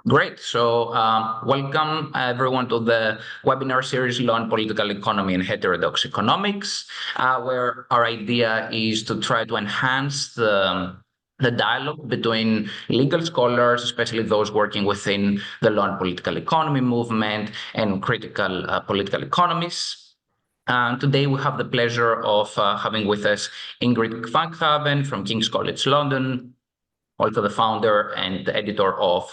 Great. So welcome everyone to the webinar series on political economy and heterodox economics, where our idea is to try to enhance the dialogue between legal scholars, especially those working within the law and political economy movement and critical political economists. Today we have the pleasure of having with us Ingrid Kvangraven from King's College London, also the founder and editor of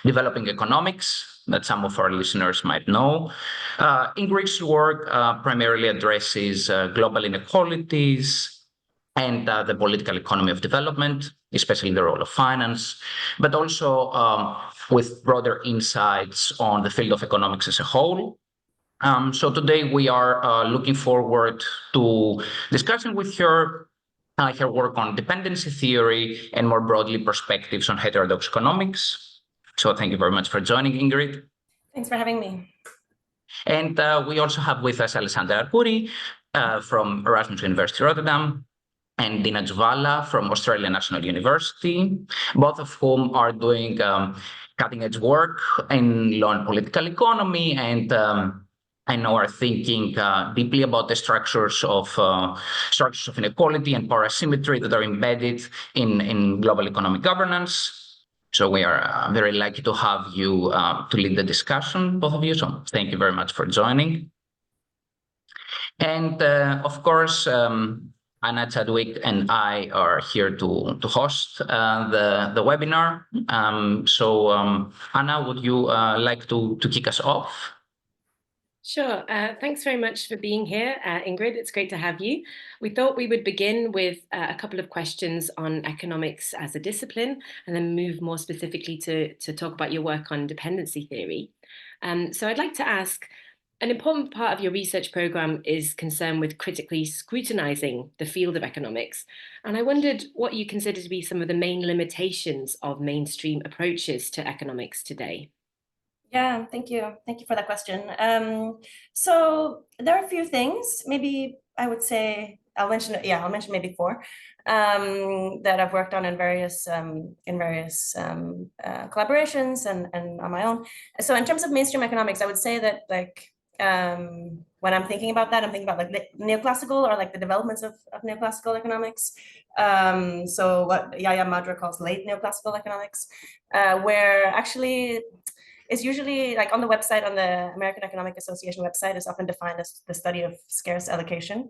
Developing Economics, that some of our listeners might know. Ingrid's work primarily addresses global inequalities and the political economy of development, especially the role of finance, but also with broader insights on the field of economics as a whole. So today we are looking forward to discussing with her her work on dependency theory and more broadly perspectives on heterodox economics. So thank you very much for joining, Ingrid. Thanks for having me. And we also have with us Alessandra Arcuri from Erasmus University Rotterdam and Ntina Tzouvala from Australian National University, both of whom are doing cutting-edge work in law and political economy and I know are thinking deeply about the structures of inequality and power asymmetry that are embedded in global economic governance. So we are very lucky to have you to lead the discussion, both of you. So thank you very much for joining. And of course, Anna, Chadwick, and I are here to host the webinar. Anna, would you like to kick us off? Sure. Thanks very much for being here, Ingrid. It's great to have you. We thought we would begin with a couple of questions on economics as a discipline, and then move more specifically to talk about your work on dependency theory. So I'd like to ask, an important part of your research program is concerned with critically scrutinizing the field of economics. And I wondered what you consider to be some of the main limitations of mainstream approaches to economics today. Yeah, thank you. Thank you for that question. So there are a few things. Maybe I would say I'll mention maybe four that I've worked on in various collaborations and on my own. So in terms of mainstream economics, I would say that when I'm thinking about that, I'm thinking about like neoclassical or like the developments of neoclassical economics. So what Yahya Madra calls late neoclassical economics, where actually it's usually like on the website, on the American Economic Association website, is often defined as the study of scarce allocation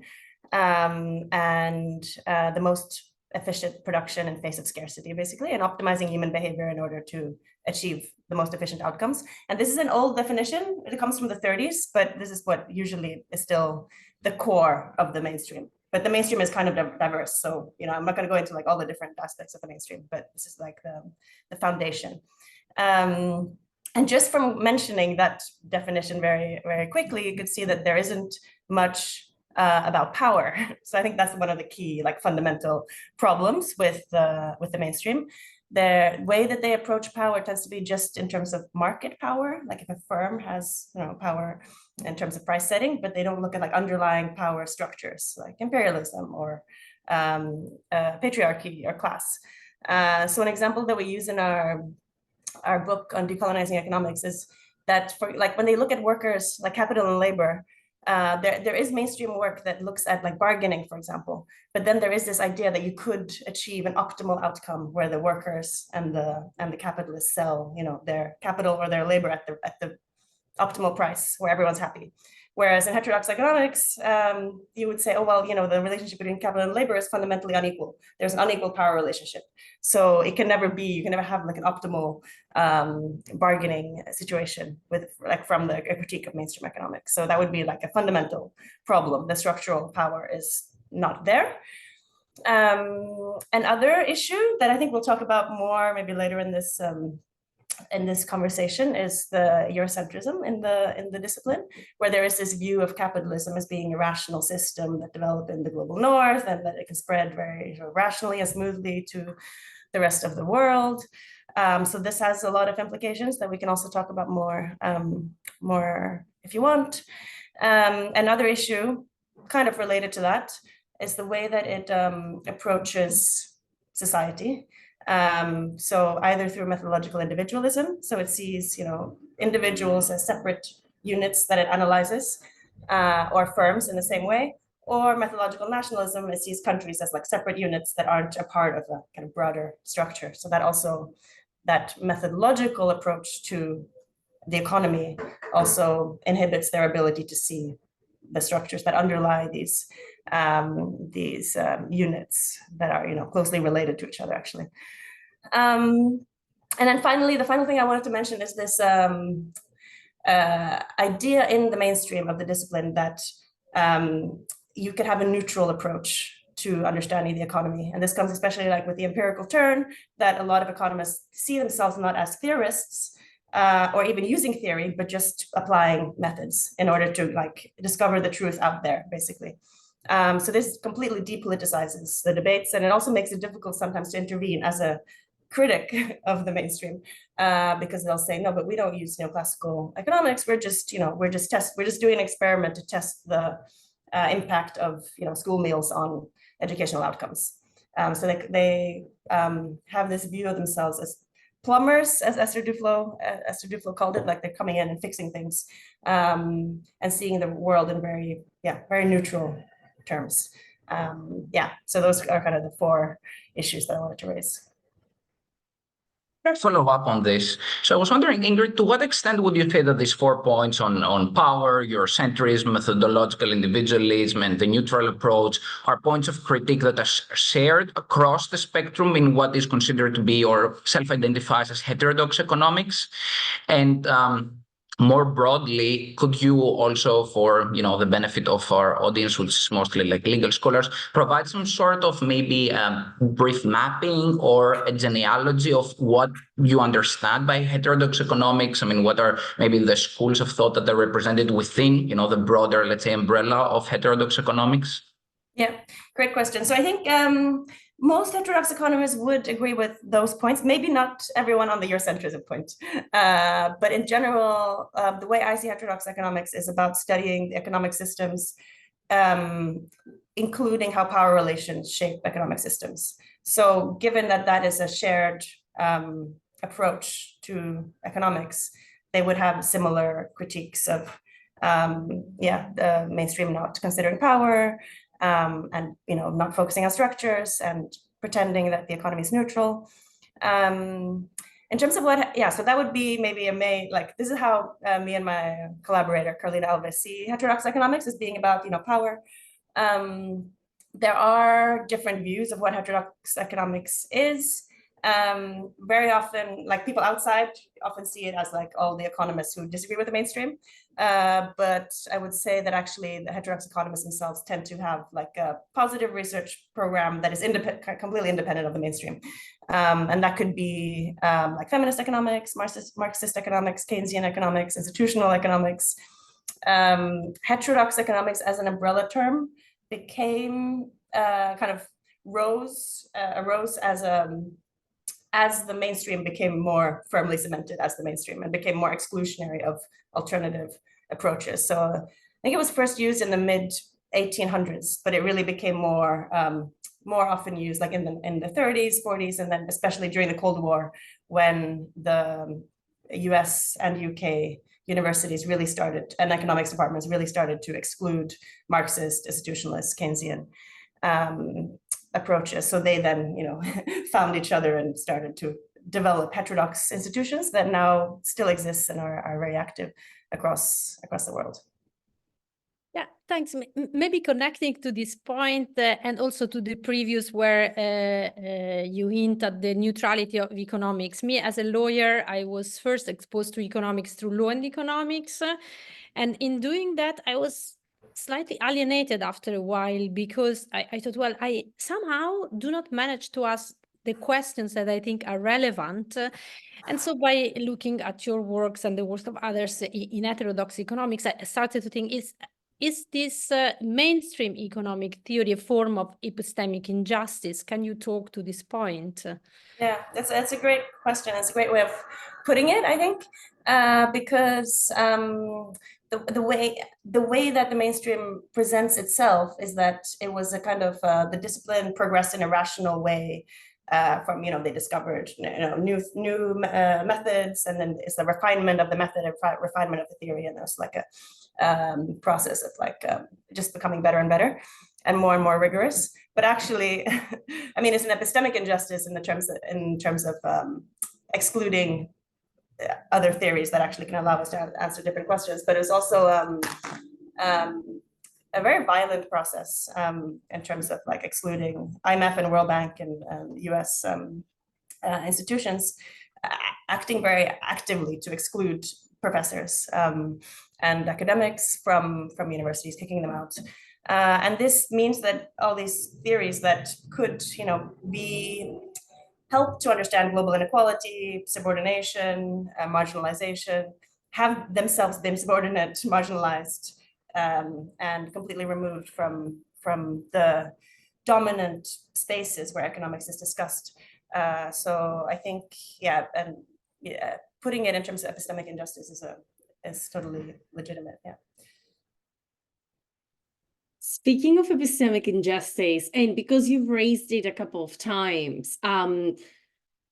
and the most efficient production in face of scarcity, basically, and optimizing human behavior in order to achieve the most efficient outcomes. And this is an old definition. It comes from the 30s, but this is what usually is still the core of the mainstream. But the mainstream is kind of diverse. So, you know, I'm not going to go into like all the different aspects of the mainstream, but this is like the foundation. And just from mentioning that definition very, very quickly, you could see that there isn't much about power. So I think that's one of the key, like, fundamental problems with the mainstream. The way that they approach power tends to be just in terms of market power, like if a firm has, you know, power in terms of price setting, but they don't look at like underlying power structures like imperialism or patriarchy or class. So an example that we use in our book on decolonizing economics is that for like when they look at workers like capital and labor, there is mainstream work that looks at like bargaining, for example, but then there is this idea that you could achieve an optimal outcome where the workers and the capitalists sell, you know, their capital or their labor at the optimal price where everyone's happy. Whereas in heterodox economics, you would say, oh, well, you know, the relationship between capital and labor is fundamentally unequal. There's an unequal power relationship. So it can never be, you can never have like an optimal bargaining situation with like from the critique of mainstream economics. So that would be like a fundamental problem. The structural power is not there. Another issue that I think we'll talk about more maybe later in this conversation is the Eurocentrism in the discipline, where there is this view of capitalism as being a rational system that developed in the global north and that it can spread very rationally and smoothly to the rest of the world. So this has a lot of implications that we can also talk about more if you want. Another issue kind of related to that is the way that it approaches society. So either through methodological individualism, so it sees, individuals as separate units that it analyzes, or firms in the same way, or methodological nationalism, it sees countries as like separate units that aren't a part of a kind of broader structure. So that methodological approach to the economy also inhibits their ability to see the structures that underlie these units that are closely related to each other, actually. And then finally, the final thing I wanted to mention is this idea in the mainstream of the discipline that you could have a neutral approach to understanding the economy. And this comes especially like with the empirical turn, that a lot of economists see themselves not as theorists or even using theory, but just applying methods in order to like discover the truth out there, basically. So this completely depoliticizes the debates, and it also makes it difficult sometimes to intervene as a critic of the mainstream, because they'll say, no, but we don't use neoclassical economics. We're just doing an experiment to test the impact of school meals on educational outcomes. So they have this view of themselves as plumbers, as Esther Duflo called it, like they're coming in and fixing things, and seeing the world in very neutral terms. So those are kind of the four issues that I wanted to raise. Follow up on this. So I was wondering, Ingrid, to what extent would you say that these 4 points on power, Eurocentrism, methodological individualism, and the neutral approach are points of critique that are shared across the spectrum in what is considered to be or self-identifies as heterodox economics? And more broadly, could you also, for the benefit of our audience, which is mostly like legal scholars, provide some sort of maybe brief mapping or a genealogy of what you understand by heterodox economics? I mean, what are maybe the schools of thought that are represented within the broader, let's say, umbrella of heterodox economics? Yeah, great question. So I think most heterodox economists would agree with those points, maybe not everyone on the Eurocentrism point. But in general, the way I see heterodox economics is about studying the economic systems, including how power relations shape economic systems. So given that that is a shared approach to economics, they would have similar critiques of the mainstream not considering power, and not focusing on structures and pretending that the economy is neutral. In terms of so that would be maybe this is how me and my collaborator Carolina Alves see heterodox economics as being about power. There are different views of what heterodox economics is. Very often, like people outside often see it as like all the economists who disagree with the mainstream. But I would say that actually the heterodox economists themselves tend to have like a positive research program that is completely independent of the mainstream. And that could be like feminist economics, Marxist economics, Keynesian economics, institutional economics. Heterodox economics as an umbrella term became arose as the mainstream became more firmly cemented as the mainstream and became more exclusionary of alternative approaches. So I think it was first used in the mid 1800s, but it really became more often used like in the 30s, 40s, and then especially during the Cold War, when the US and UK universities really started, and economics departments really started to exclude Marxist, institutionalist, Keynesian approaches. So they then, found each other and started to develop heterodox institutions that now still exist and are very active across the world. Yeah, thanks. Maybe connecting to this point and also to the previous where you hint at the neutrality of economics. Me as a lawyer, I was first exposed to economics through law and economics. And in doing that, I was slightly alienated after a while because I thought, well, I somehow do not manage to ask the questions that I think are relevant. And so by looking at your works and the works of others in heterodox economics, I started to think, is this mainstream economic theory a form of epistemic injustice? Can you talk to this point? Yeah, that's a great question. It's a great way of putting it, I think, because the way that the mainstream presents itself is that it was a kind of the discipline progressed in a rational way from, they discovered new methods, and then it's the refinement of the method and refinement of the theory, and there's like a process of just becoming better and better and more rigorous. But actually, I mean, it's an epistemic injustice in terms of excluding other theories that actually can allow us to answer different questions. But it's also a very violent process in terms of excluding IMF and World Bank and US institutions acting very actively to exclude professors and academics from universities, kicking them out. And this means that all these theories that could, be help to understand global inequality, subordination, marginalization, have themselves been subordinate, marginalized, and completely removed from the dominant spaces where economics is discussed. So I think, putting it in terms of epistemic injustice is totally legitimate. Yeah. Speaking of epistemic injustice, and because you've raised it a couple of times,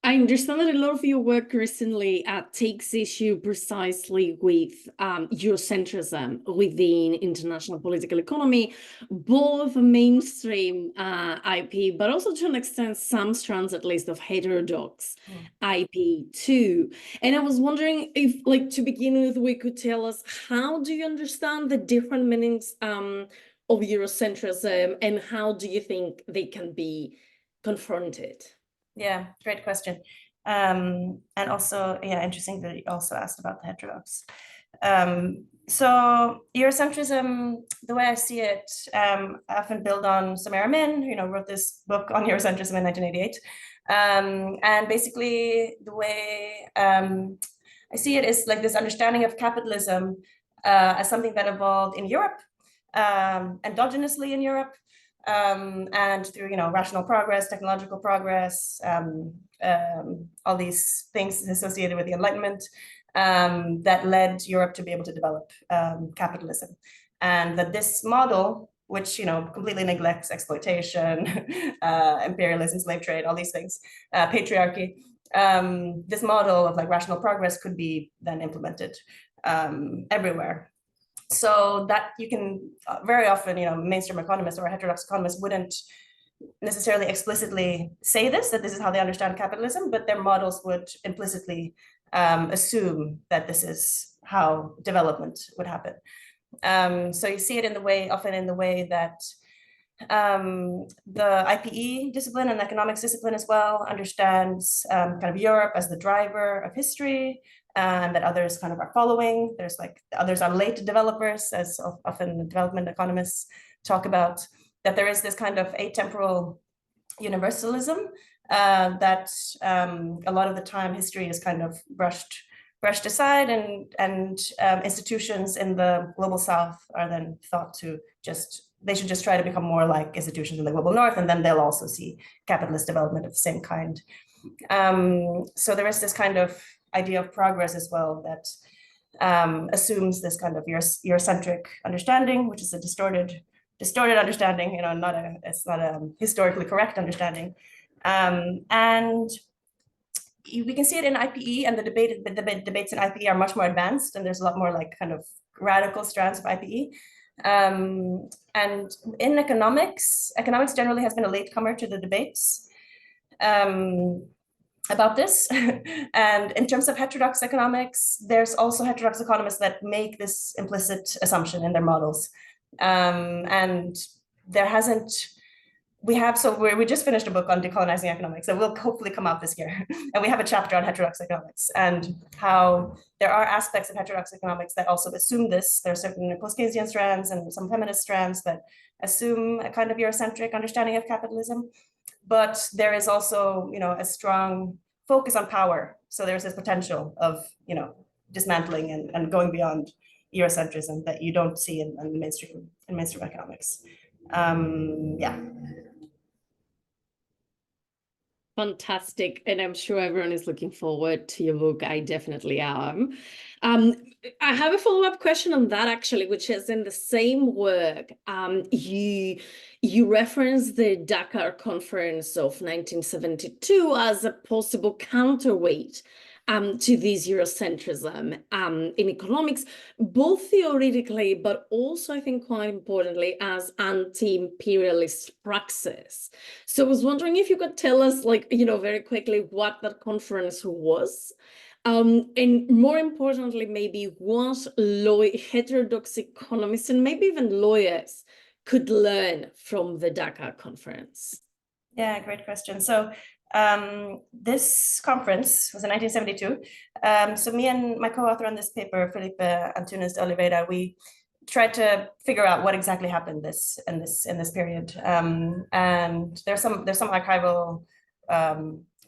I understand that a lot of your work recently takes issue precisely with Eurocentrism within international political economy, both mainstream IP, but also to an extent some strands, at least, of heterodox IP too. And I was wondering if, to begin with, we could tell us, how do you understand the different meanings of Eurocentrism, and how do you think they can be confronted? Yeah, great question. And also, interesting that you also asked about the heterodox. So Eurocentrism, the way I see it, I often build on Samara Min, who wrote this book on Eurocentrism in 1988. And basically the way I see it is this understanding of capitalism as something that evolved in Europe, endogenously in Europe, and through rational progress, technological progress, all these things associated with the Enlightenment, that led Europe to be able to develop capitalism. And that this model, which completely neglects exploitation, imperialism, slave trade, all these things, patriarchy, this model of rational progress could be then implemented everywhere. So that you can very often, mainstream economists or heterodox economists wouldn't necessarily explicitly say that this is how they understand capitalism, but their models would implicitly assume that this is how development would happen. So you see it often in the way that the IPE discipline and economics discipline as well understands kind of Europe as the driver of history, and that others kind of are following. There's others are late developers, as often development economists talk about, that there is this kind of atemporal universalism that a lot of the time history is kind of brushed aside, and institutions in the global south are then thought to they should just try to become more like institutions in the global north, and then they'll also see capitalist development of the same kind. So there is this kind of idea of progress as well that assumes this kind of Eurocentric understanding, which is a distorted understanding, it's not a historically correct understanding. And we can see it in IPE, and the debates in IPE are much more advanced, and there's a lot more kind of radical strands of IPE. And in economics generally has been a latecomer to the debates about this. And in terms of heterodox economics, there's also heterodox economists that make this implicit assumption in their models. And there hasn't, we just finished a book on decolonizing economics that will hopefully come out this year. And we have a chapter on heterodox economics and how there are aspects of heterodox economics that also assume this. There are certain post-Keynesian strands and some feminist strands that assume a kind of Eurocentric understanding of capitalism. But there is also, a strong focus on power. So there's this potential of, dismantling and going beyond Eurocentrism that you don't see in mainstream economics. Yeah. Fantastic. And I'm sure everyone is looking forward to your book. I definitely am. I have a follow-up question on that, actually, which is in the same work. You reference the Dakar Conference of 1972 as a possible counterweight to this Eurocentrism in economics, both theoretically, but also, I think, quite importantly, as anti-imperialist praxis. So I was wondering if you could tell us, like, very quickly what that conference was. And more importantly, maybe what heterodox economists and maybe even lawyers could learn from the Dakar Conference. Yeah, great question. So this conference was in 1972. So me and my co-author on this paper, Felipe Antunes de Oliveira, we tried to figure out what exactly happened in this period. And there's some archival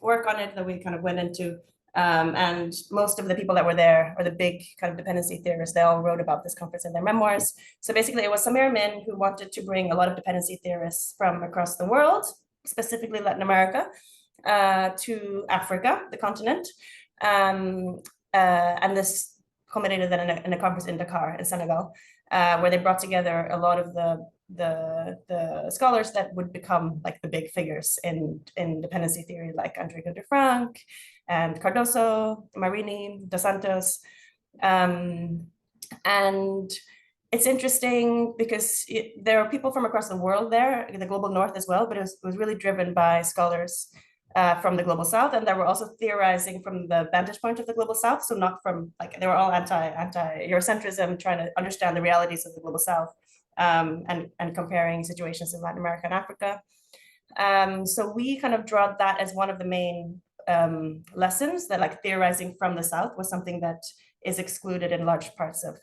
work on it that we kind of went into. And most of the people that were there, or the big kind of dependency theorists, they all wrote about this conference in their memoirs. So basically it was Samir Min who wanted to bring a lot of dependency theorists from across the world, specifically Latin America, to Africa, the continent. And this culminated then in a conference in Dakar, in Senegal, where they brought together a lot of the scholars that would become like the big figures in dependency theory, like André Gunder-Frank and Cardoso, Marini, Dos Santos. And it's interesting because there are people from across the world there, the global north as well, but it was really driven by scholars from the global south, and that were also theorizing from the vantage point of the global south. So not from, like, they were all anti-Eurocentrism, trying to understand the realities of the global south, and comparing situations in Latin America and Africa. So we kind of draw that as one of the main lessons, that like theorizing from the south was something that is excluded in large parts of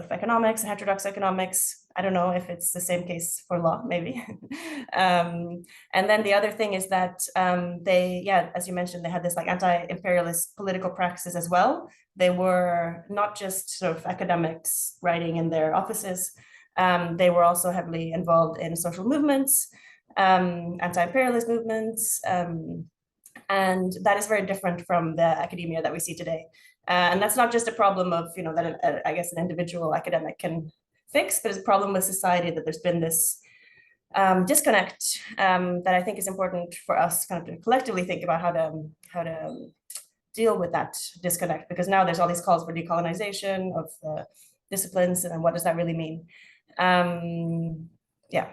economics, heterodox economics. I don't know if it's the same case for law, maybe. And then the other thing is that as you mentioned, they had this like anti-imperialist political practices as well. They were not just sort of academics writing in their offices. They were also heavily involved in social movements, anti-imperialist movements, and that is very different from the academia that we see today. And that's not just a problem of, that I guess an individual academic can fix, but it's a problem with society, that there's been this disconnect that I think is important for us kind of to collectively think about how to deal with that disconnect, because now there's all these calls for decolonization of the disciplines, and what does that really mean? Yeah.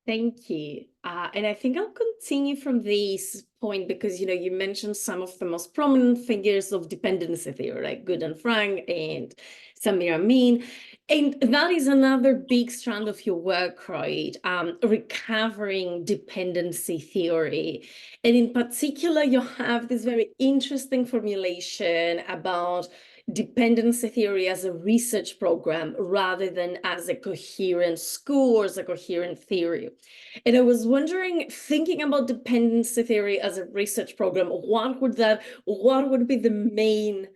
Thank you. And I think I'll continue from this point because, you mentioned some of the most prominent figures of dependency theory, like Gunder-Frank and Samir Amin. And that is another big strand of your work, right? Recovering dependency theory. And in particular, you have this very interesting formulation about dependency theory as a research program rather than as a coherent school or as a coherent theory. And I was wondering, thinking about dependency theory as a research program, what would be the main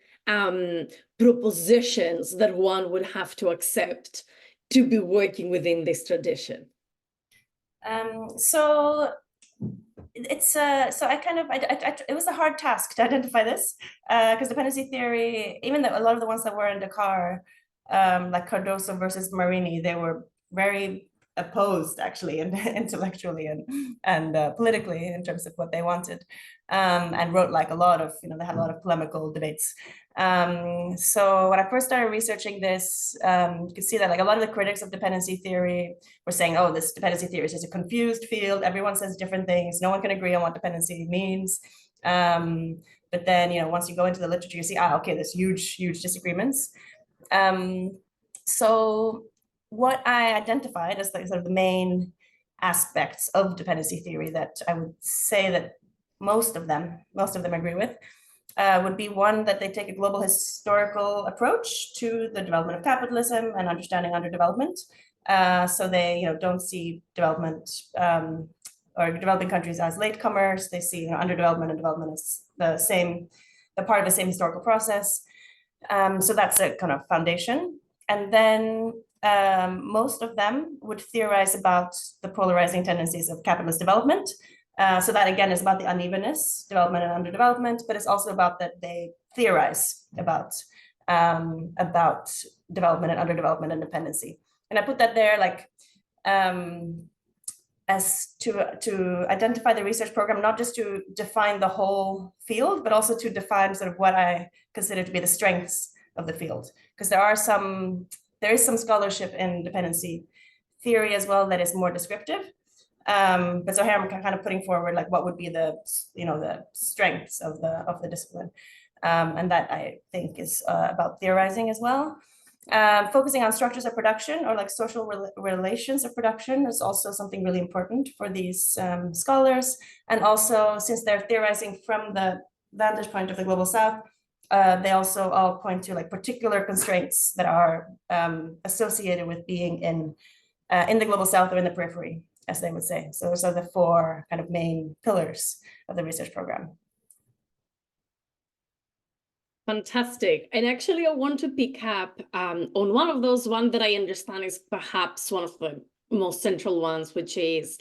propositions that one would have to accept to be working within this tradition? So it's it was a hard task to identify this, because dependency theory, even though a lot of the ones that were in Dakar, like Cardoso versus Marini, they were very opposed, actually, and intellectually and politically, in terms of what they wanted, and wrote like a lot of, they had a lot of polemical debates. So when I first started researching this, you could see that like a lot of the critics of dependency theory were saying, oh, this dependency theory is just a confused field. Everyone says different things. No one can agree on what dependency means. But then, once you go into the literature, you see, okay, there's huge disagreements. So what I identified as sort of the main aspects of dependency theory that I would say that most of them agree with, would be one, that they take a global historical approach to the development of capitalism and understanding underdevelopment. So they, don't see development or developing countries as latecomers. They see underdevelopment and development as the part of the same historical process. So that's a kind of foundation. And then most of them would theorize about the polarizing tendencies of capitalist development. So that again is about the unevenness, development and underdevelopment, but it's also about that they theorize about development and underdevelopment and dependency. And I put that there like as to identify the research program, not just to define the whole field, but also to define sort of what I consider to be the strengths of the field. Because there is some scholarship in dependency theory as well that is more descriptive. But so here I'm kind of putting forward like what would be the strengths of the discipline, and that I think is about theorizing as well. Focusing on structures of production or like social relations of production is also something really important for these scholars. And also, since they're theorizing from the vantage point of the Global South, they also all point to like particular constraints that are associated with being in the Global South or in the periphery, as they would say. So those are the four kind of main pillars of the research program. Fantastic. And actually, I want to pick up on one of those, one that I understand is perhaps one of the most central ones, which is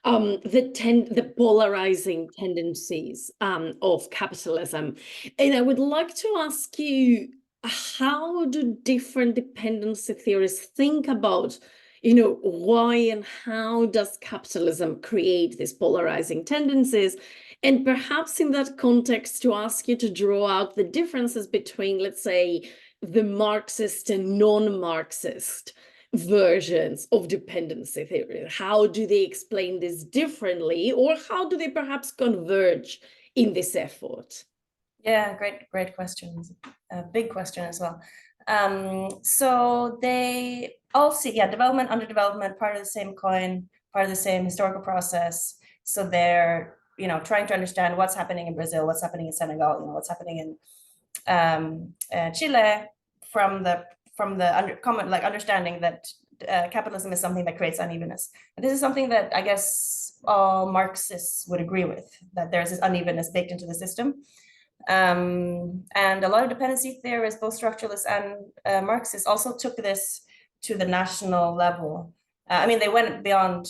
the polarizing tendencies of capitalism. And I would like to ask you, how do different dependency theorists think about, why and how does capitalism create these polarizing tendencies? And perhaps in that context, to ask you to draw out the differences between, let's say, the Marxist and non-Marxist versions of dependency theory. How do they explain this differently, or how do they perhaps converge in this effort? Yeah, great questions. A big question as well. So they all see, development, underdevelopment, part of the same coin, part of the same historical process. So they're trying to understand what's happening in Brazil, what's happening in Senegal, what's happening in Chile, from the understanding that capitalism is something that creates unevenness. And this is something that I guess all Marxists would agree with, that there's this unevenness baked into the system. And a lot of dependency theorists, both structuralists and Marxists, also took this to the national level. I mean, they went beyond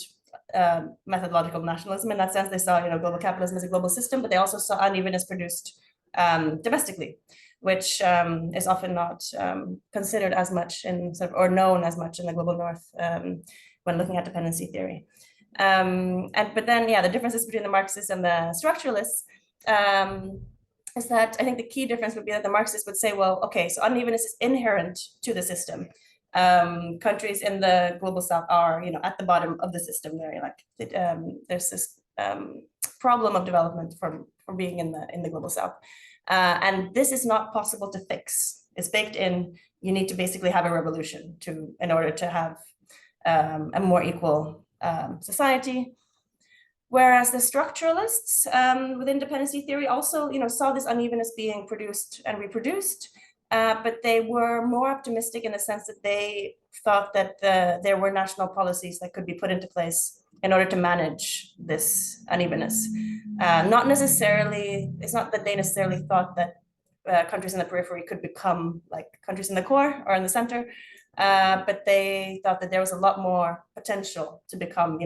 methodological nationalism in that sense. They saw, global capitalism as a global system, but they also saw unevenness produced domestically, which is often not considered as much or known as much in the global north when looking at dependency theory. But then, the differences between the Marxists and the structuralists is that I think the key difference would be that the Marxists would say, well, okay, so unevenness is inherent to the system. Countries in the global south are, at the bottom of the system. There's this problem of development from being in the global south, and this is not possible to fix. It's baked in. You need to basically have a revolution in order to have a more equal society. Whereas the structuralists within dependency theory also, saw this unevenness being produced and reproduced. But they were more optimistic in the sense that they thought that there were national policies that could be put into place in order to manage this unevenness. Not necessarily, it's not that they necessarily thought that countries in the periphery could become like countries in the core or in the center, but they thought that there was a lot more potential to become,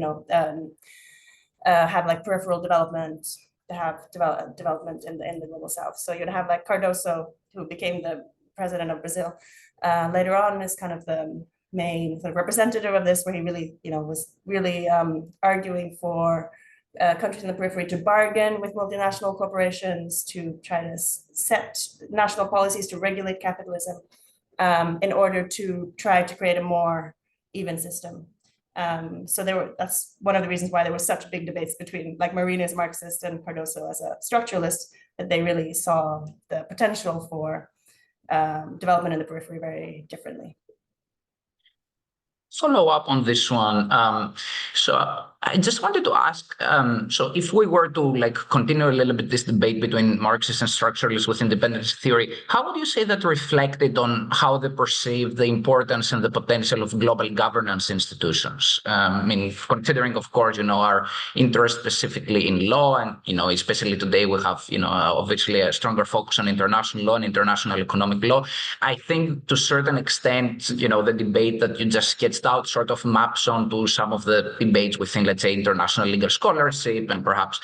have like peripheral development, to have development in the global south. So you'd have like Cardoso, who became the president of Brazil later on, is kind of the main sort of representative of this, where he really, was really arguing for countries in the periphery to bargain with multinational corporations to try to set national policies to regulate capitalism in order to try to create a more even system. So that's one of the reasons why there were such big debates between like Marini as Marxist and Cardoso as a structuralist, that they really saw the potential for development in the periphery very differently. follow up on this one. So I just wanted to ask, so if we were to like continue a little bit this debate between Marxists and structuralists with independence theory, how would you say that reflected on how they perceive the importance and the potential of global governance institutions? I mean, considering, of course, our interest specifically in law, and, especially today we have, obviously a stronger focus on international law and international economic law. I think to a certain extent, the debate that you just sketched out sort of maps onto some of the debates within, let's say, international legal scholarship and perhaps,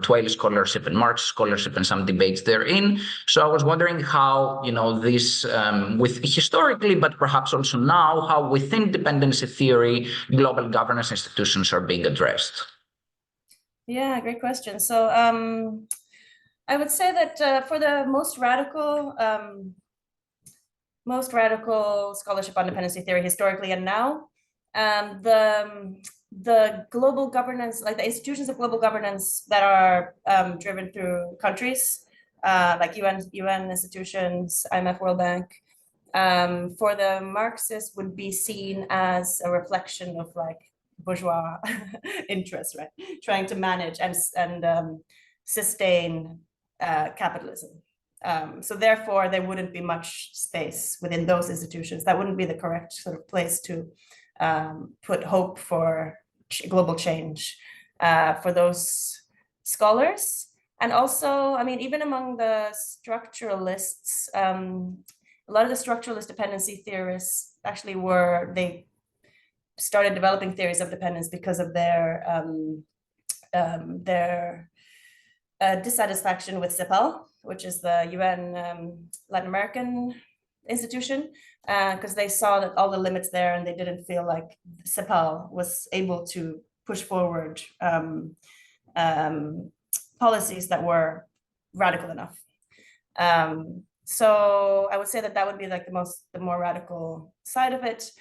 Twale scholarship and Marx scholarship and some debates therein. So I was wondering how, this, with historically, but perhaps also now, how within dependency theory, global governance institutions are being addressed. Yeah, great question. So I would say that for the most radical scholarship on dependency theory historically and now, the global governance, like the institutions of global governance that are driven through countries, like UN institutions, IMF, World Bank, for the Marxists would be seen as a reflection of like bourgeois interests, right? Trying to manage and sustain capitalism. So therefore, there wouldn't be much space within those institutions. That wouldn't be the correct sort of place to put hope for global change for those scholars. And also, I mean, even among the structuralists, a lot of the structuralist dependency theorists actually they started developing theories of dependence because of their dissatisfaction with CEPAL, which is the UN Latin American institution, because they saw that all the limits there, and they didn't feel like CEPAL was able to push forward policies that were radical enough. So I would say that would be like the more radical side of it.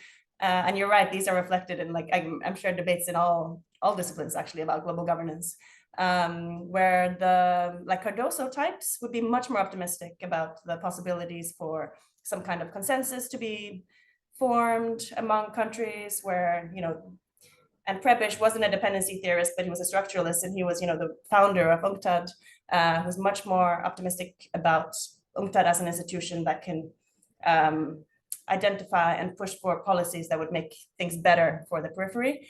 And you're right; these are reflected in like I'm sure debates in all disciplines actually about global governance. Where the like Cardoso types would be much more optimistic about the possibilities for some kind of consensus to be formed among countries where, and Prebisch wasn't a dependency theorist, but he was a structuralist, and he was, the founder of UNCTAD, who was much more optimistic about UNCTAD as an institution that can identify and push for policies that would make things better for the periphery.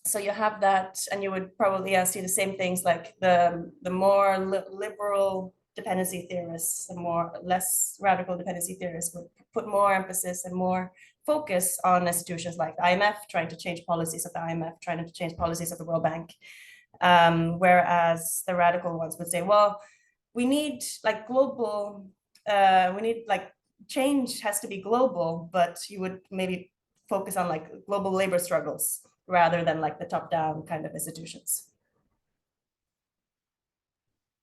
So you have that, and you would probably see the same things like the more liberal dependency theorists, the less radical dependency theorists would put more emphasis and more focus on institutions like the IMF, trying to change policies of the IMF, trying to change policies of the World Bank. Whereas the radical ones would say, well, we need like change has to be global, but you would maybe focus on like global labor struggles rather than like the top-down kind of institutions.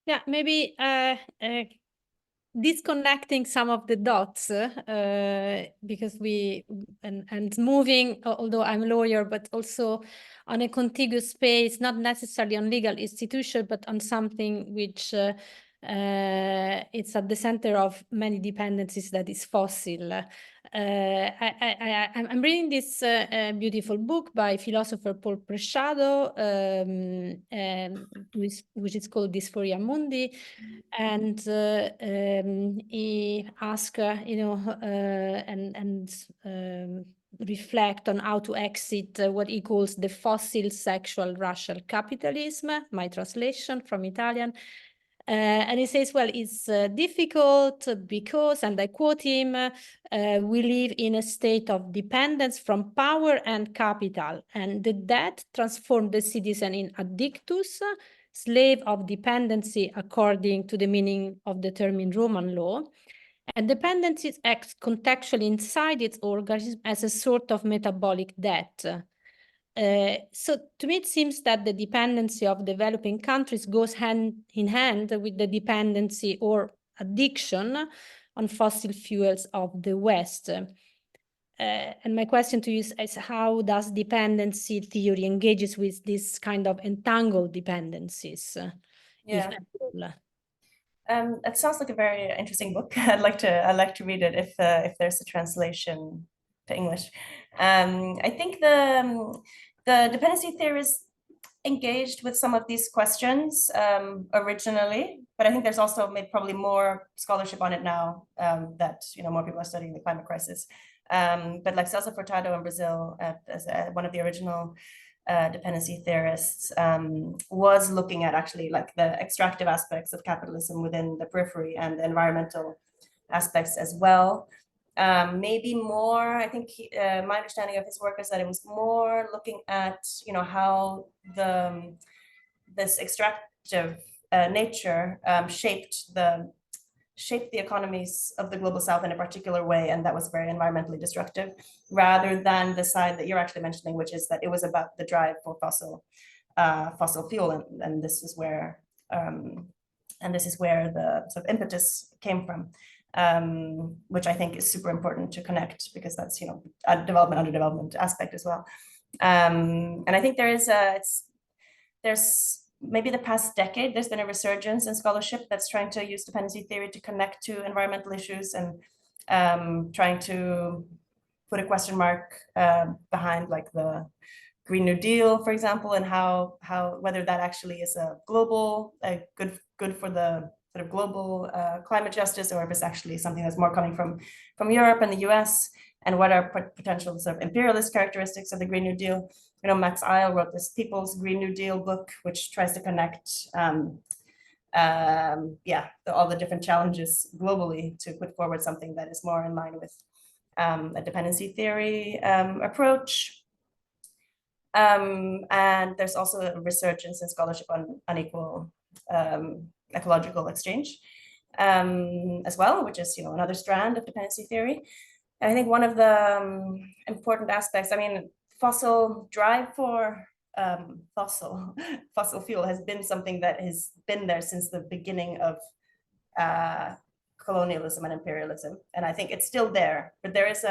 Yeah, maybe disconnecting some of the dots because and moving, although I'm a lawyer, but also on a contiguous space, not necessarily on legal institution, but on something which it's at the center of many dependencies, that is fossil. I'm reading this beautiful book by philosopher Paul Preciado, which is called Dysphoria Mundi, and he asks, reflect on how to exit what he calls the fossil sexual racial capitalism, my translation from Italian. And he says, well, it's difficult because, and I quote him, we live in a state of dependence from power and capital, and the debt transformed the citizen in addictus, slave of dependency according to the meaning of the term in Roman law. And dependency acts contextually inside its organism as a sort of metabolic debt. So to me, it seems that the dependency of developing countries goes hand in hand with the dependency or addiction on fossil fuels of the West. And my question to you is how does dependency theory engages with this kind of entangled dependencies? Yeah. It sounds like a very interesting book. I'd like to read it if there's a translation to English. I think the dependency theorists engaged with some of these questions originally, but I think there's also probably more scholarship on it now that more people are studying the climate crisis. But like Celso Furtado in Brazil, as one of the original dependency theorists, was looking at actually like the extractive aspects of capitalism within the periphery and the environmental aspects as well. Maybe more, I think my understanding of his work is that it was more looking at, how this extractive nature shaped the economies of the global south in a particular way, and that was very environmentally destructive, rather than the side that you're actually mentioning, which is that it was about the drive for fossil fuel, and this is where the sort of impetus came from, which I think is super important to connect, because that's a development under development aspect as well. And I think there's maybe the past decade, there's been a resurgence in scholarship that's trying to use dependency theory to connect to environmental issues, and trying to put a question mark behind like the Green New Deal, for example, and how whether that actually is a global good for the sort of global climate justice, or if it's actually something that's more coming from Europe and the US, and what are potential sort of imperialist characteristics of the Green New Deal. Max Eil wrote this People's Green New Deal book, which tries to connect all the different challenges globally to put forward something that is more in line with a dependency theory approach. And there's also a resurgence in scholarship on unequal ecological exchange as well, which is another strand of dependency theory. And I think one of the important aspects, fossil drive for fossil fuel has been something that has been there since the beginning of colonialism and imperialism, and I think it's still there. But there is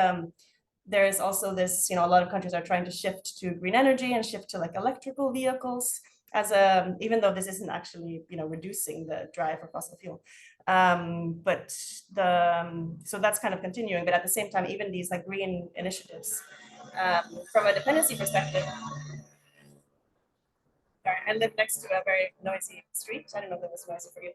also this, a lot of countries are trying to shift to green energy and shift to like electrical vehicles, as even though this isn't actually reducing the drive for fossil fuel, but so that's kind of continuing. But at the same time, even these like green initiatives, from a dependency perspective, sorry, I live next to a very noisy street. I don't know if that was noisy for you,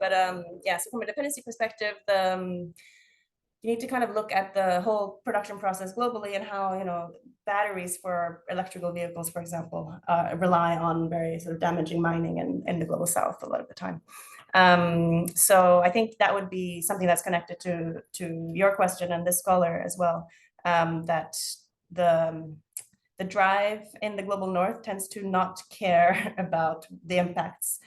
but so from a dependency perspective, you need to kind of look at the whole production process globally, and how batteries for electrical vehicles, for example, rely on very sort of damaging mining in the global south a lot of the time. So I think that would be something that's connected to your question and this scholar as well, that the drive in the global north tends to not care about the impacts,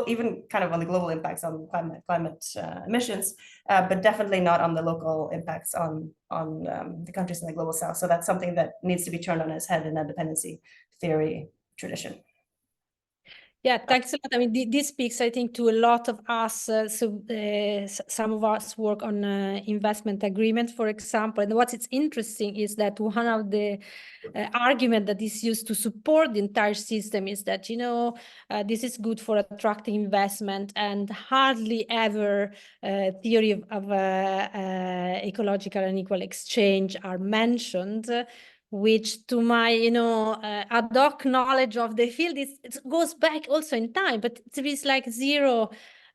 even kind of on the global impacts on climate emissions, but definitely not on the local impacts on the countries in the global south. So that's something that needs to be turned on its head in a dependency theory tradition. Yeah, thanks a lot. This speaks, I think, to a lot of us. Some of us work on investment agreements, for example. And what's interesting is that one of the argument that is used to support the entire system is that, this is good for attracting investment, and hardly ever theory of ecological and equal exchange are mentioned, which to my, ad hoc knowledge of the field, it goes back also in time, but there is like zero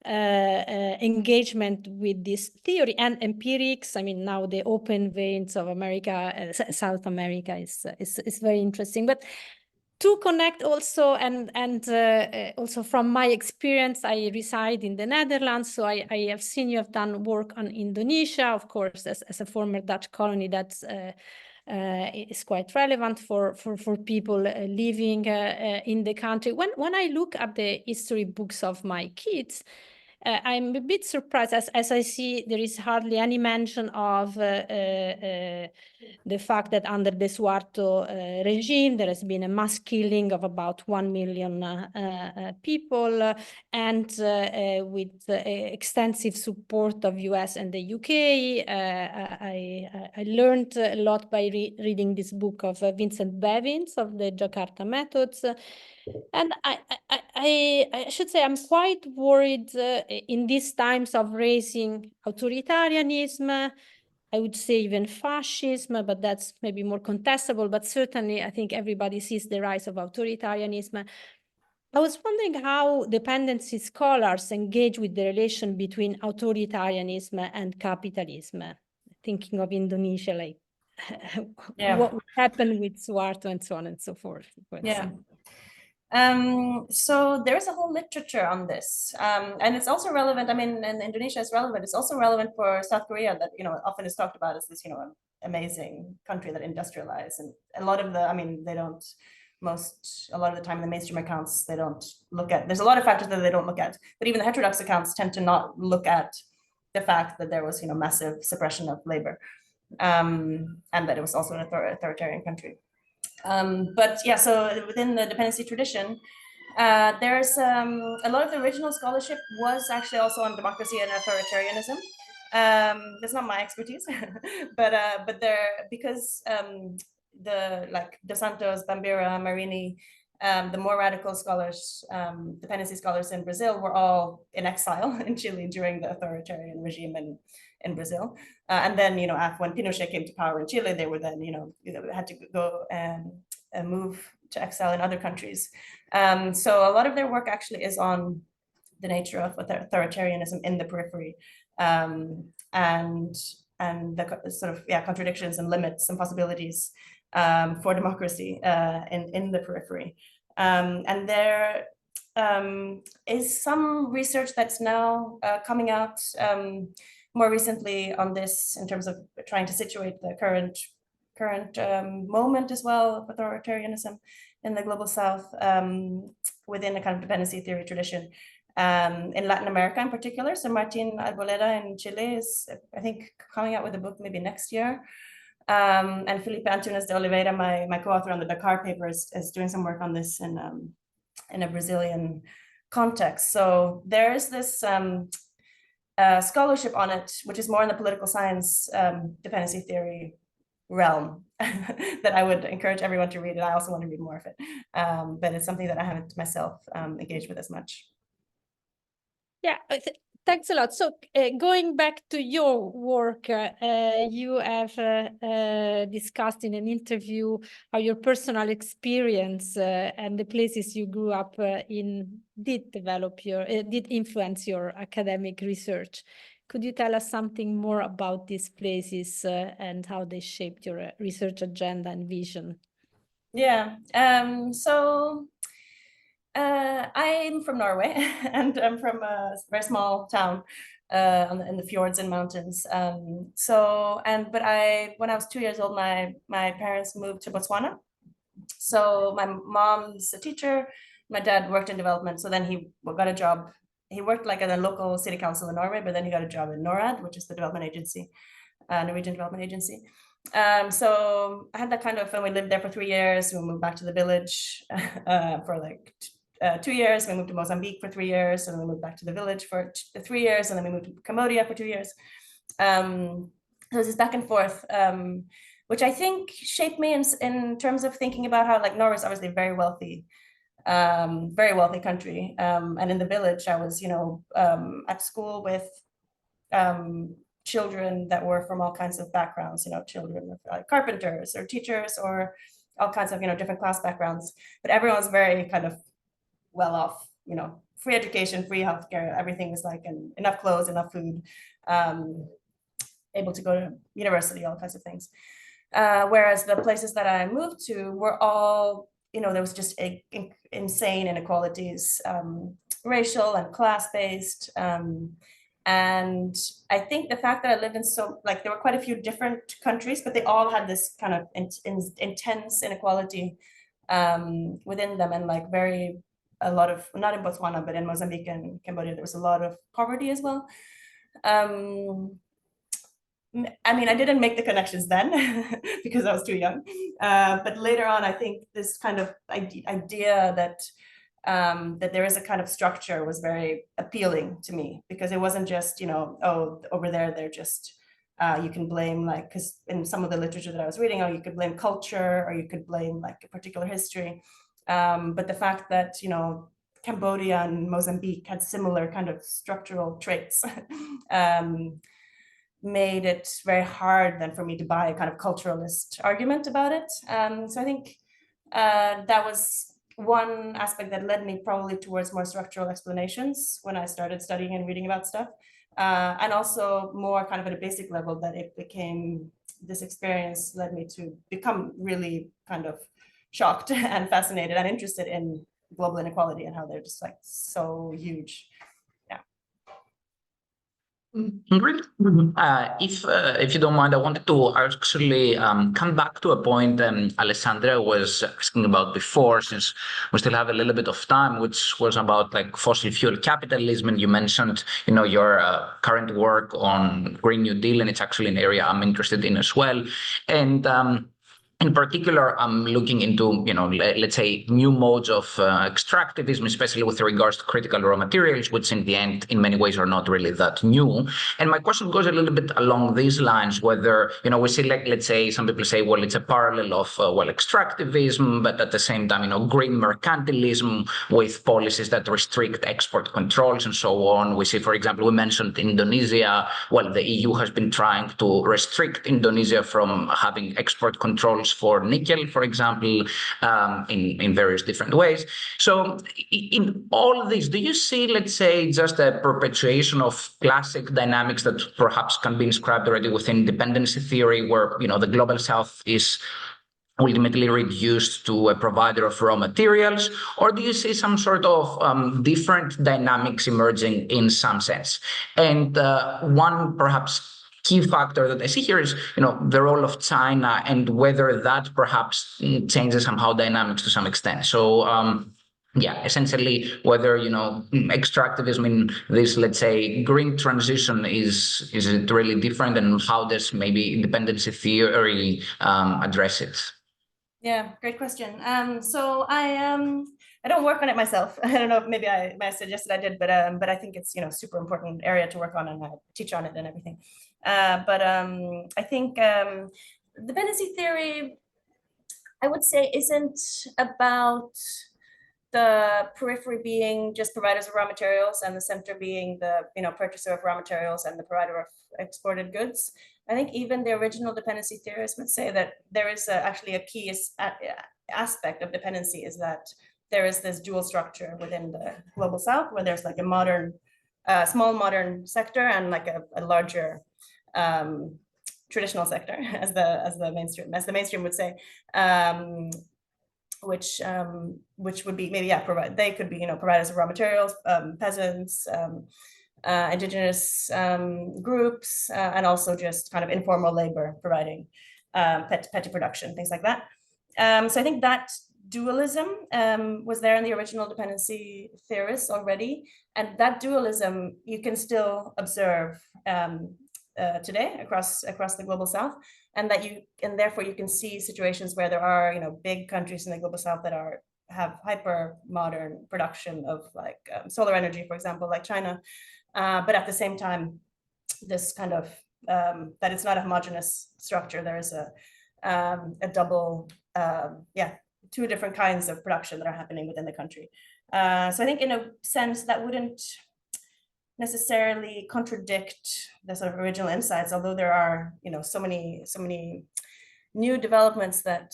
engagement with this theory and empirics. Now the open veins of America, South America is very interesting. But to connect also, and also from my experience, I reside in the Netherlands, so I have seen you have done work on Indonesia, of course, as a former Dutch colony. That's is quite relevant for people living in the country. When I look at the history books of my kids, I'm a bit surprised as I see there is hardly any mention of the fact that under the Suharto regime, there has been a mass killing of about 1 million people, and with extensive support of US and the UK. I learned a lot by reading this book of Vincent Bevins of the Jakarta Methods. And I should say I'm quite worried in these times of raising authoritarianism, I would say even fascism, but that's maybe more contestable. But certainly, I think everybody sees the rise of authoritarianism. I was wondering how dependency scholars engage with the relation between authoritarianism and capitalism. Thinking of Indonesia, like what would happen with Suharto and so on and so forth. Yeah. So there's a whole literature on this, and it's also relevant. I mean, in Indonesia, it's relevant. It's also relevant for South Korea, that often is talked about as this amazing country that industrialized, and a lot of the, I mean, they don't. A lot of the time in the mainstream accounts, they don't look at. There's a lot of factors that they don't look at, but even the heterodox accounts tend to not look at the fact that there was massive suppression of labor, and that it was also an authoritarian country. But yeah, so within the dependency tradition, there's a lot of the original scholarship was actually also on democracy and authoritarianism. That's not my expertise, but there, because the Dos Santos, Bambira, Marini, the more radical scholars, dependency scholars in Brazil, were all in exile in Chile during the authoritarian regime in Brazil. And then, when Pinochet came to power in Chile, they were then, had to go and move to exile in other countries. So a lot of their work actually is on the nature of authoritarianism in the periphery, and the sort of contradictions and limits and possibilities for democracy in the periphery. And there is some research that's now coming out more recently on this, in terms of trying to situate the current moment as well of authoritarianism in the global South, within a kind of dependency theory tradition, in Latin America in particular. So Martin Arboleda in Chile is, I think, coming out with a book maybe next year. And Felipe Antunes de Oliveira, my co-author on the Dakar paper, is doing some work on this in a Brazilian context. So there is this scholarship on it, which is more in the political science dependency theory realm, that I would encourage everyone to read it. I also want to read more of it, but it's something that I haven't myself engaged with as much. Yeah, thanks a lot. So going back to your work, you have discussed in an interview how your personal experience and the places you grew up in did influence your academic research. Could you tell us something more about these places and how they shaped your research agenda and vision? Yeah, so I'm from Norway, and I'm from a very small town in the fjords and mountains. But when I was 2 years old, my parents moved to Botswana. So my mom's a teacher, my dad worked in development. So then he got a job. He worked like at a local city council in Norway, but then he got a job in NORAD, which is the development agency, Norwegian development agency. So I had that kind of, and we lived there for 3 years. We moved back to the village for like 2 years. We moved to Mozambique for 3 years, and then we moved back to the village for 3 years, and then we moved to Cambodia for 2 years. So this back and forth, which I think shaped me in terms of thinking about how, like, Norway is obviously a very wealthy country, and in the village I was at school with children that were from all kinds of backgrounds, children of like carpenters or teachers or all kinds of different class backgrounds, but everyone's very kind of well off, free education, free healthcare, everything was like, and enough clothes, enough food, able to go to university, all kinds of things. Whereas the places that I moved to were all, there was just insane inequalities, racial and class-based. And I think the fact that I lived in there were quite a few different countries, but they all had this kind of intense inequality within them, and like a lot of, not in Botswana, but in Mozambique and Cambodia, there was a lot of poverty as well. I mean, I didn't make the connections then because I was too young. But later on, I think this kind of idea that there is a kind of structure was very appealing to me, because it wasn't just, oh, over there, they're just, you can blame, like, because in some of the literature that I was reading, you could blame culture, or you could blame like a particular history. But the fact that, Cambodia and Mozambique had similar kind of structural traits, made it very hard then for me to buy a kind of culturalist argument about it. So I think that was one aspect that led me probably towards more structural explanations when I started studying and reading about stuff. And also more kind of at a basic level, that it became, this experience led me to become really kind of shocked and fascinated and interested in global inequality and how they're just like so huge. Ingrid, if you don't mind, I wanted to actually come back to a point Alessandra was asking about before, since we still have a little bit of time, which was about like fossil fuel capitalism. And you mentioned, your current work on Green New Deal, and it's actually an area I'm interested in as well. And in particular, I'm looking into, let's say, new modes of extractivism, especially with regards to critical raw materials, which in the end, in many ways, are not really that new. And my question goes a little bit along these lines, whether, we see, like, let's say, some people say, well, it's a parallel of, extractivism, but at the same time, green mercantilism with policies that restrict export controls and so on. We see, for example, we mentioned Indonesia. Well, the EU has been trying to restrict Indonesia from having export controls for nickel, for example, in various different ways. So in all this, do you see, let's say, just a perpetuation of classic dynamics that perhaps can be inscribed already within dependency theory, where, the global south is ultimately reduced to a provider of raw materials? Or do you see some sort of different dynamics emerging in some sense? And one perhaps key factor that I see here is, the role of China and whether that perhaps changes somehow dynamics to some extent. So, essentially, whether, extractivism in this, let's say, green transition is it really different, and how does maybe dependency theory address it? Yeah, great question. So I don't work on it myself. I don't know if maybe I suggested I did, but I think it's, super important area to work on, and I teach on it and everything. But I think dependency theory, I would say, isn't about the periphery being just providers of raw materials and the center being the purchaser of raw materials and the provider of exported goods. I think even the original dependency theorists would say that there is actually a key aspect of dependency, is that there is this dual structure within the global south, where there's like a modern, small modern sector and like a larger traditional sector, as the mainstream would say, which would be maybe they could be providers of raw materials, peasants, indigenous groups, and also just kind of informal labor providing petty production, things like that. So I think that dualism was there in the original dependency theorists already, and that dualism you can still observe today across the global south, and therefore you can see situations where there are big countries in the global south that have hyper modern production of like solar energy, for example, like China, but at the same time this kind of that it's not a homogeneous structure. There is a double two different kinds of production that are happening within the country. So I think in a sense that wouldn't necessarily contradict the sort of original insights, although there are so many new developments that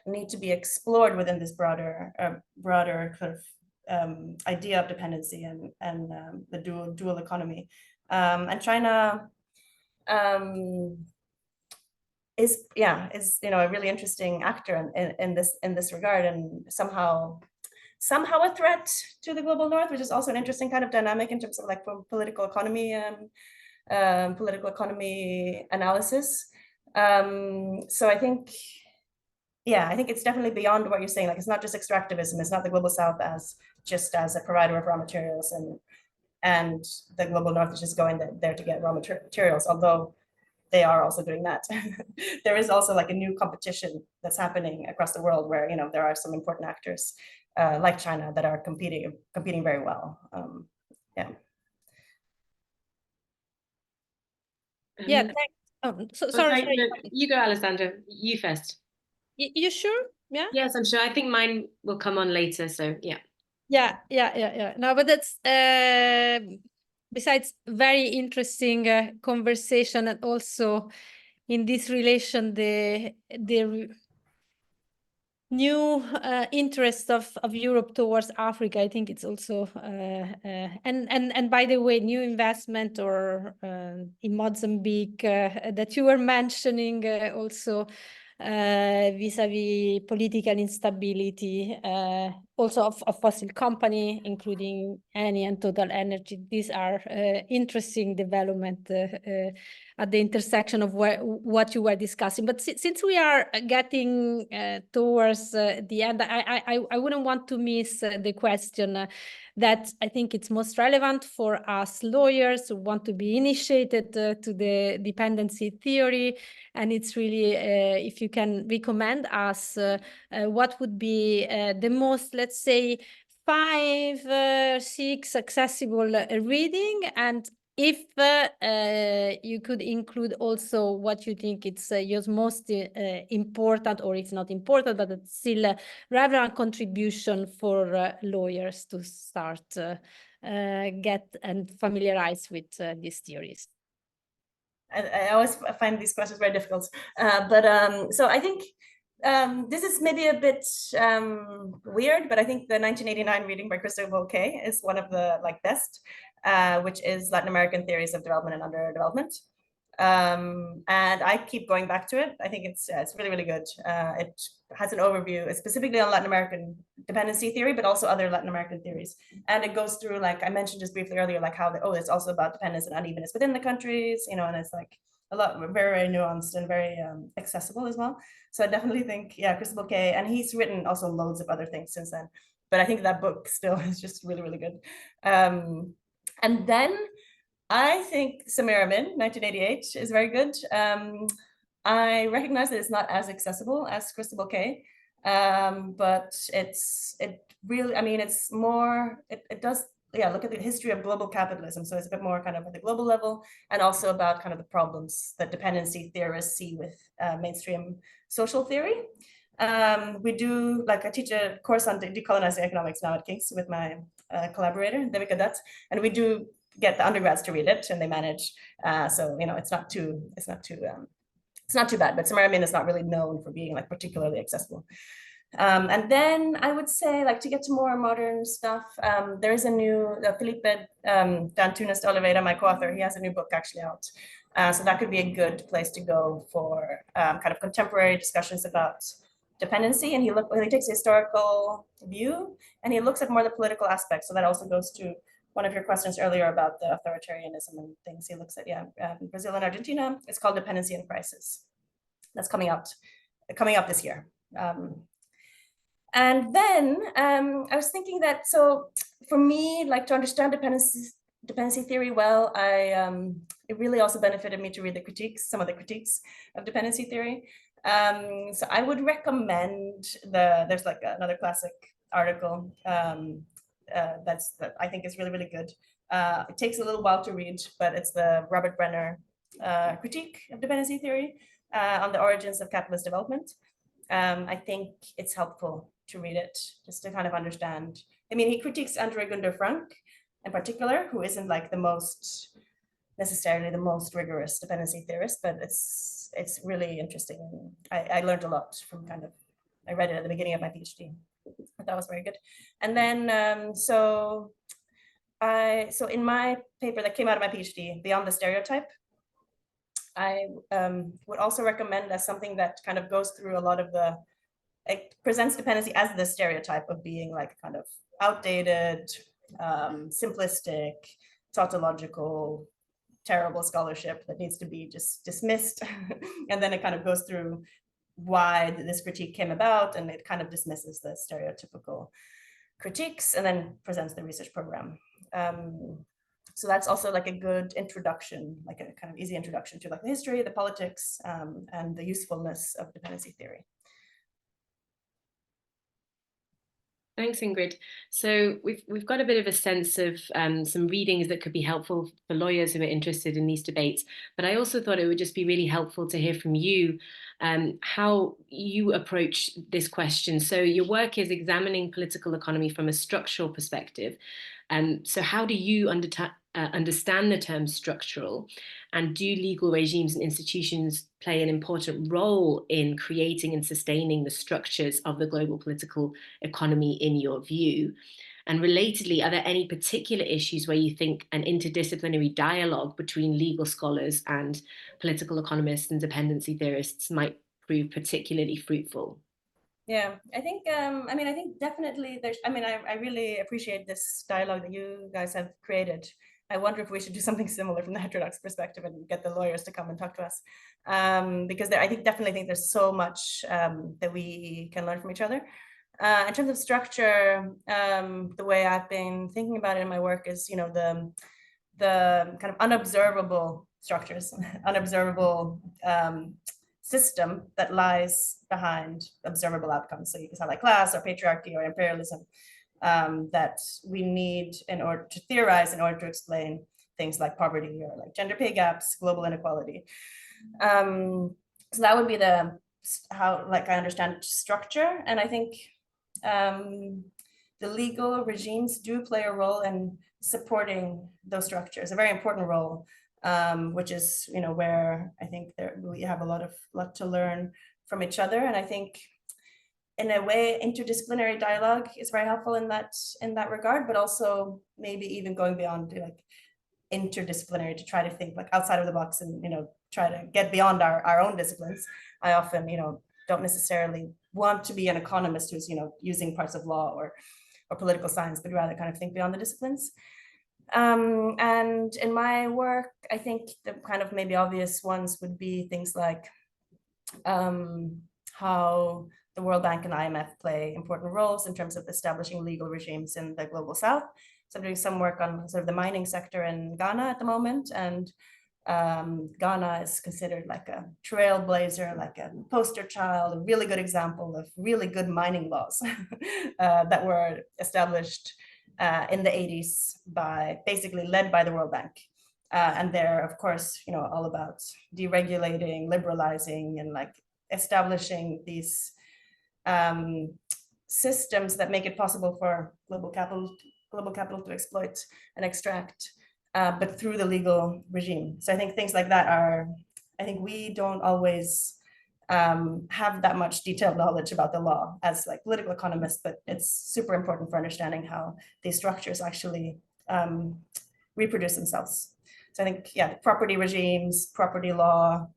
need to be explored within this broader kind of idea of dependency and the dual economy. And China is a really interesting actor in this regard, and somehow a threat to the global north, which is also an interesting kind of dynamic in terms of like political economy analysis. So I think it's definitely beyond what you're saying. Like, it's not just extractivism. It's not the global south as a provider of raw materials, and the global north is just going there to get raw materials, although they are also doing that. There is also like a new competition that's happening across the world, where there are some important actors like China that are competing very well. Sorry. You go, Alessandra. You first. You sure? Yeah. Yes, I'm sure. I think mine will come on later. So yeah. Yeah. No, but that's besides very interesting conversation, and also in this relation, the new interest of Europe towards Africa. I think it's also and by the way, new investment or in Mozambique that you were mentioning also vis-a-vis political instability, also of fossil company, including Eni and Total Energy. These are interesting development at the intersection of what you were discussing. But since we are getting towards the end, I wouldn't want to miss the question that I think it's most relevant for us lawyers who want to be initiated to the dependency theory. And it's really, if you can recommend us what would be the most, let's say, 5, 6 accessible reading, and if you could include also what you think it's your most important, or if not important, but it's still a relevant contribution for lawyers to start get and familiarize with these theories. I always find these questions very difficult, so I think this is maybe a bit weird, but I think the 1989 reading by Cristobal K is one of the best, which is Latin American Theories of Development and Underdevelopment. And I keep going back to it. I think it's really, really good. It has an overview specifically on Latin American dependency theory, but also other Latin American theories. And it goes through, like I mentioned just briefly earlier, like how it's also about dependence and unevenness within the countries, and it's like a lot, very, very nuanced and very accessible as well. So I definitely think, Cristobal K, and he's written also loads of other things since then. But I think that book still is just really, really good. And then I think Samira Min, 1988, is very good. I recognize that it's not as accessible as Cristobal K, but it really, I mean, it's more, it does, look at the history of global capitalism. So it's a bit more kind of at the global level, and also about kind of the problems that dependency theorists see with mainstream social theory. We do, I teach a course on decolonizing economics now at King's with my collaborator, Devika Dutt, and we do get the undergrads to read it, and they manage. So it's not too bad. But Samira Min is not really known for being particularly accessible. And then I would say, to get to more modern stuff, there is a new Felipe D'Antunes de Oliveira, my co-author. He has a new book actually out. So that could be a good place to go for kind of contemporary discussions about dependency. And he takes a historical view, and he looks at more the political aspects. So that also goes to one of your questions earlier about the authoritarianism and things. He looks at Brazil and Argentina. It's called Dependency in Crisis. That's coming out this year. And then I was thinking that, so for me, to understand dependency theory well, it really also benefited me to read some of the critiques of dependency theory. So I would recommend there's another classic article that I think is really, really good. It takes a little while to read, but it's the Robert Brenner critique of dependency theory on the origins of capitalist development. I think it's helpful to read it just to kind of understand. I mean, he critiques Andre Gunder Frank in particular, who isn't necessarily the most rigorous dependency theorist, but it's really interesting. I learned a lot from I read it at the beginning of my PhD. That was very good. And then so in my paper that came out of my PhD, Beyond the Stereotype, I would also recommend as something that kind of goes through a lot of it presents dependency as the stereotype of being kind of outdated, simplistic, tautological, terrible scholarship that needs to be just dismissed. And then it kind of goes through why this critique came about, and it kind of dismisses the stereotypical critiques and then presents the research program. So that's also a good introduction, a kind of easy introduction to the history, the politics, and the usefulness of dependency theory. Thanks, Ingrid. So we've got a bit of a sense of some readings that could be helpful for lawyers who are interested in these debates. But I also thought it would just be really helpful to hear from you how you approach this question. So your work is examining political economy from a structural perspective. So how do you understand the term structural? And do legal regimes and institutions play an important role in creating and sustaining the structures of the global political economy in your view? And relatedly, are there any particular issues where you think an interdisciplinary dialogue between legal scholars and political economists and dependency theorists might prove particularly fruitful? Yeah, I think, I think definitely there's, I really appreciate this dialogue that you guys have created. I wonder if we should do something similar from the heterodox perspective and get the lawyers to come and talk to us. Because I definitely think there's so much that we can learn from each other. In terms of structure, the way I've been thinking about it in my work is, the kind of unobservable structures, unobservable system that lies behind observable outcomes. So you can sound like class or patriarchy or imperialism that we need in order to theorize, in order to explain things like poverty or like gender pay gaps, global inequality. So that would be how I understand structure. And I think the legal regimes do play a role in supporting those structures, a very important role. Which is, where I think we have a lot to learn from each other. And I think in a way, interdisciplinary dialogue is very helpful in that regard, but also maybe even going beyond to interdisciplinary to try to think outside of the box and, try to get beyond our own disciplines. I often, don't necessarily want to be an economist who's, using parts of law or political science, but rather kind of think beyond the disciplines. And in my work, I think the kind of maybe obvious ones would be things like how the World Bank and IMF play important roles in terms of establishing legal regimes in the global south. So I'm doing some work on sort of the mining sector in Ghana at the moment, and Ghana is considered like a trailblazer, like a poster child, a really good example of really good mining laws that were established in the 80s basically led by the World Bank. And they're, of course, all about deregulating, liberalizing, and establishing these systems that make it possible for global capital to exploit and extract, but through the legal regime. So I think things like that I think we don't always have that much detailed knowledge about the law as political economists, but it's super important for understanding how these structures actually reproduce themselves. So I think, yeah, property regimes, property law,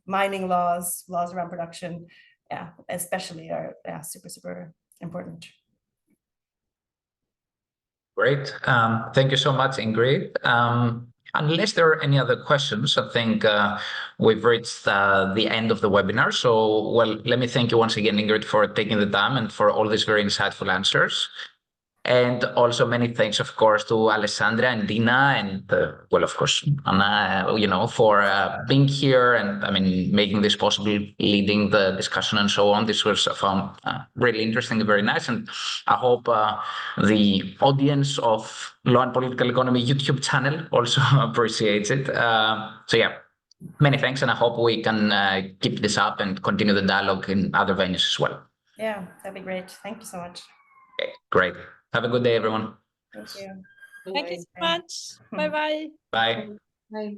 mining laws around production, yeah, especially are super, super important. Great. Thank you so much, Ingrid. Unless there are any other questions, I think we've reached the end of the webinar. So, well, let me thank you once again, Ingrid, for taking the time and for all these very insightful answers. And also many thanks, of course, to Alessandra and Ntina and, well, of course, Anna, for being here and, making this possible, leading the discussion and so on. This was found really interesting and very nice. And I hope the audience of Law and Political Economy YouTube channel also appreciates it. So, yeah, many thanks. And I hope we can keep this up and continue the dialogue in other venues as well. Yeah, that'd be great. Thank you so much. Okay, great. Have a good day, everyone. Thank you. Thank you so much. Bye-bye. Bye. Bye.